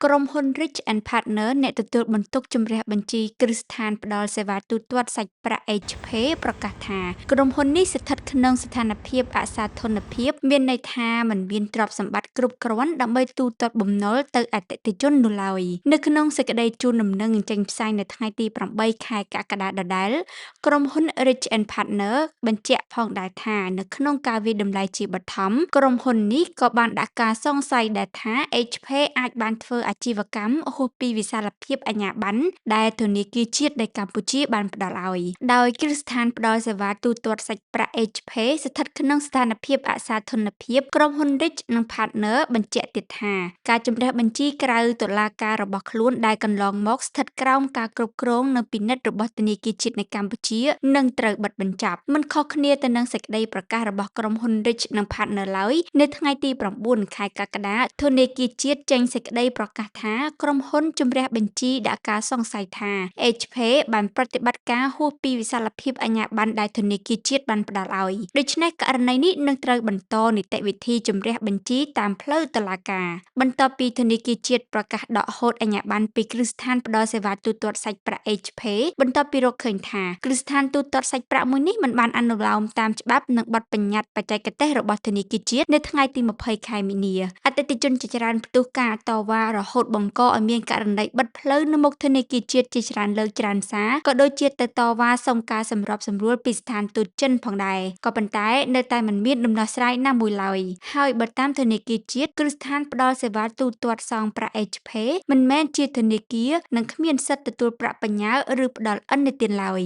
ក្រុមហ៊ុន Rich and Partner អ្នកទទួលបន្ទុកជម្រះបញ្ជីគ្រឹះស្ថានផ្ដល់សេវាទូទាត់សាច់ប្រាក់ HP ប្រកាសថាក្រុមហ៊ុននេះស្ថិតក្នុងស្ថានភាពអសាធនភាពមានន័យថាមិនមានទ្រព្យសម្បត្តិគ្រប់គ្រាន់ដើម្បីទូទាត់បំណុលទៅអតិថិជននោះឡើយនៅក្នុងសេចក្តីជូនដំណឹងចេញផ្សាយនៅថ្ងៃទី8 ខែកក្កដាដដែលក្រុមហ៊ុន Rich and Partner បញ្ជាក់ផងដែរថានៅក្នុងការវិតម្លៃជាបឋមក្រុមហ៊ុននេះក៏បានដាក់ការសង្ស័យដែរថា HP អាចបានធ្វើអាជីវកម្មហួសពីវិសាលភាពអាជ្ញាប័ណ្ណដែលធនាគារជាតិនៃកម្ពុជាបានផ្ដល់ឲ្យដោយគ្រឹះស្ថានផ្ដល់សេវាទូទាត់សាច់ប្រាក់ HP ស្ថិតក្នុងស្ថានភាពអសាធនភាពក្រុមហ៊ុន Rich និង Partner បញ្ជាក់ទៀតថាការជំរះបញ្ជីក្រៅតុលាការរបស់ខ្លួនដែលកន្លងមកស្ថិតក្រោមការគ្រប់គ្រងនិងពិនិត្យរបស់ធនាគារជាតិនៃកម្ពុជានឹងត្រូវបិទបញ្ចប់មិនខុសគ្នាទៅនឹងសេចក្តីប្រកាសរបស់ក្រុមហ៊ុន Rich និង Partner ឡើយនៅថ្ងៃទី9 ខែកក្កដាធនាគារជាតិចេញសេចក្តីប្រកាសថាក្រុមហ៊ុនជំរះបញ្ជីដាក់ការសង្ស័យថា HP បានប្រតិបត្តិការហួសពីវិសាលភាពអាជ្ញាប័ណ្ណដែលធនាគារជាតិបានផ្ដល់ឲ្យដូច្នេះករណីនេះនឹងត្រូវបន្តនីតិវិធីជំរះបញ្ជីតាមផ្លូវតុលាការបន្ទាប់ពីធនាគារជាតិប្រកាសដកហូតអាជ្ញាប័ណ្ណពីគ្រឹះស្ថានផ្ដល់សេវាទូទាត់សាច់ប្រាក់ HP បន្ទាប់ពីរកឃើញថាគ្រឹះស្ថានទូទាត់សាច់ប្រាក់មួយនេះមិនបានអនុលោមតាមច្បាប់និងបទបញ្ញត្តិបច្ចេកទេសរបស់ធនាគារជាតិនៅថ្ងៃទី20 ខែមីនាអតិថិជនជាច្រើនផ្ទុះការតវ៉ារហូតបង្កឲ្យមានករណីបិទផ្លូវនៅមុខធនាគារជាតិជាច្រើនលើកច្រើនសារក៏ដូចជាទៅតវ៉ាសុំការសម្របសម្រួលពីស្ថានទូតចិនផងដែរក៏ប៉ុន្តែនៅតែមិនមានដំណោះស្រាយណាមួយឡើយហើយបើតាមធនាគារជាតិគ្រឹះស្ថានផ្ដល់សេវាទូទាត់សងប្រាក់ HP មិនមែនជាធនាគារនិងគ្មានសិទ្ធិទទួលប្រាក់បញ្ញើឬផ្ដល់ឥណទានឡើយ